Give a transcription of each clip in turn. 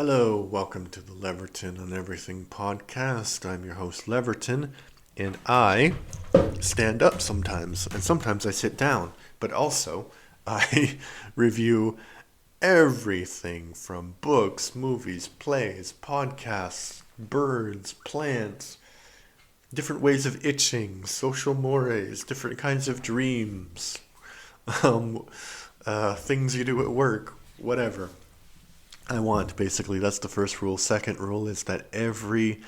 Hello, welcome to the Leverton on Everything podcast. I'm your host, Leverton, and I stand up sometimes, and sometimes I sit down, but also I review everything from books, movies, plays, podcasts, birds, plants, different ways of itching, social mores, different kinds of dreams, um, things you do at work, whatever. I want, basically. That's the first rule. Second rule is that every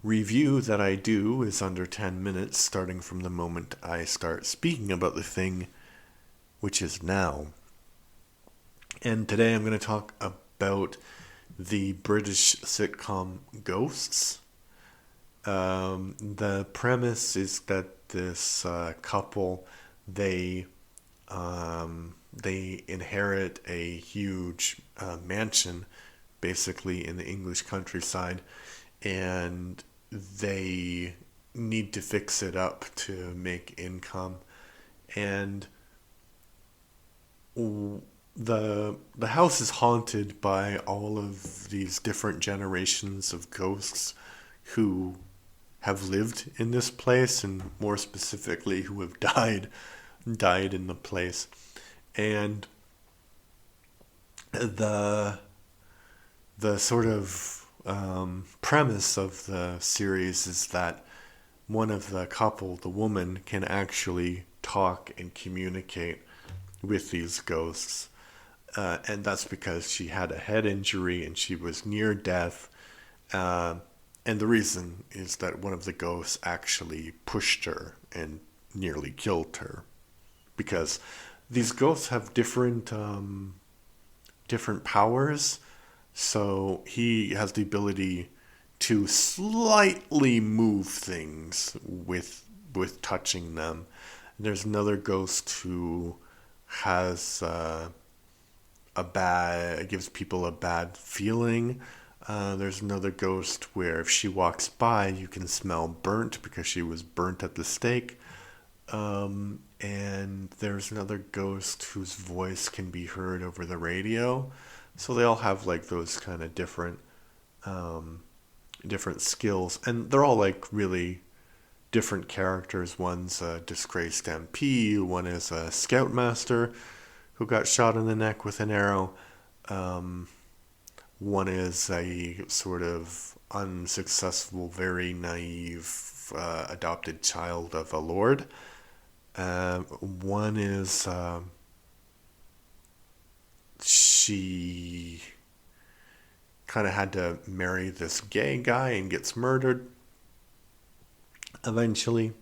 review that I do is under 10 minutes, starting from the moment I start speaking about the thing, which is now. And today I'm going to talk about the British sitcom Ghosts. The premise is that this couple, they they inherit a huge mansion, basically in the English countryside, and they need to fix it up to make income. And the house is haunted by all of these different generations of ghosts who have lived in this place, and more specifically who have died in the place. And the the sort of premise of the series is that one of the couple, the woman, can actually talk and communicate with these ghosts. And that's because she had a head injury and she was near death. Uh, and the reason is that one of the ghosts actually pushed her and nearly killed her. Because these ghosts have different powers. So he has the ability to slightly move things with touching them. There's another ghost who has a bad gives people a bad feeling. There's another ghost where if she walks by, you can smell burnt because she was burnt at the stake. And there's another ghost whose voice can be heard over the radio. So they all have like those kind of different skills, and they're all like really different characters. One's a disgraced MP, one is a scoutmaster who got shot in the neck with an arrow. Um, One is a sort of unsuccessful, very naive adopted child of a lord. One is she kind of had to marry this gay guy and gets murdered eventually.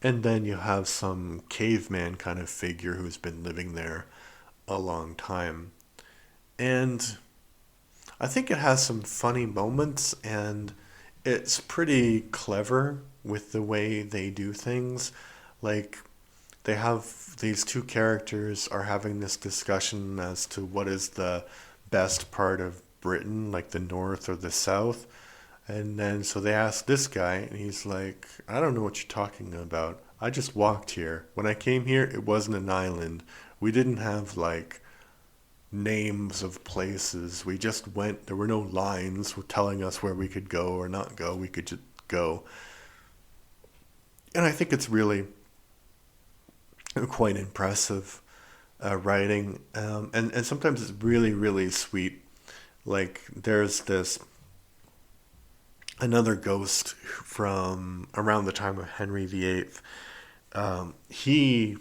And then you have some caveman kind of figure who's been living there a long time. And I think it has some funny moments, and it's pretty clever with the way they do things. Like, they have these two characters are having this discussion as to what is the best part of Britain, like the north or the south. And then so they ask this guy, and he's like, I don't know what you're talking about. I just walked here. When I came here, it wasn't an island. We didn't have like names of places. We just went. There were no lines telling us where we could go or not go. We could just go. And I think it's really quite impressive writing. And sometimes it's really, really sweet. Like, there's this another ghost from around the time of Henry VIII. He,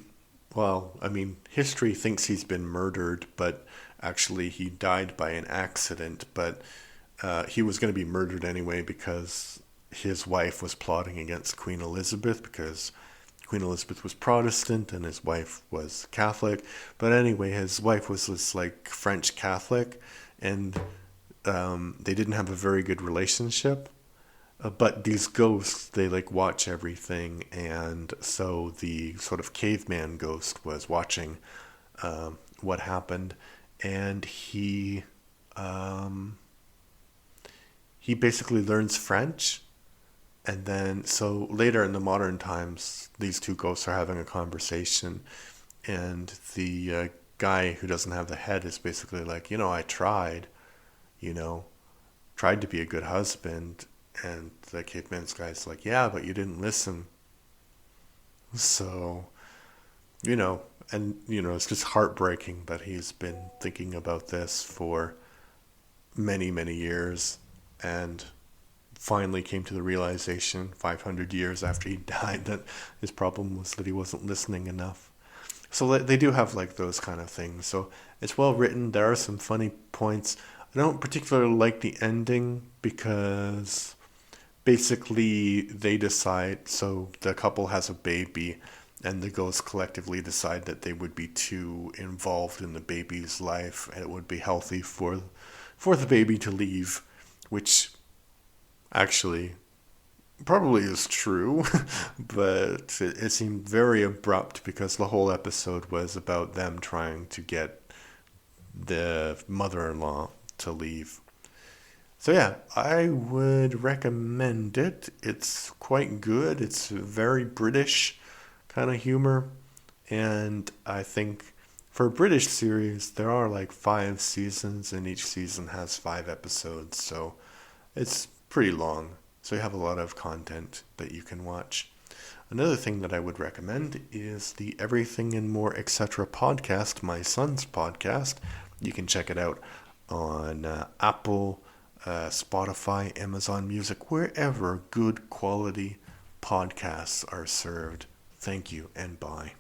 well, I mean, history thinks he's been murdered, but actually he died by an accident. But he was going to be murdered anyway because his wife was plotting against Queen Elizabeth, because Queen Elizabeth was Protestant and his wife was Catholic. But anyway, his wife was this like French Catholic, and they didn't have a very good relationship. But these ghosts, they like watch everything, and so the sort of caveman ghost was watching what happened, and he basically learns French. And then, so later in the modern times, these two ghosts are having a conversation, and the guy who doesn't have the head is basically like, I tried, you know, tried to be a good husband. And the caveman's guy's like, yeah, but you didn't listen. So, it's just heartbreaking that he's been thinking about this for many, many years and finally came to the realization 500 years after he died that his problem was that he wasn't listening enough. So they do have like those kind of things. So it's well written. There are some funny points. I don't particularly like the ending because basically they decide, so the couple has a baby and the ghosts collectively decide that they would be too involved in the baby's life and it would be healthy for the baby to leave, which actually probably is true, but it seemed very abrupt because the whole episode was about them trying to get the mother-in-law to leave. So yeah, I would recommend it. It's quite good. It's very British kind of humor, and I think for a British series, there are like 5 seasons, and each season has 5 episodes, so it's pretty long. So you have a lot of content that you can watch. Another thing that I would recommend is the Everything and More Etc. podcast, my son's podcast. You can check it out on Apple, Spotify, Amazon Music, wherever good quality podcasts are served. Thank you and bye.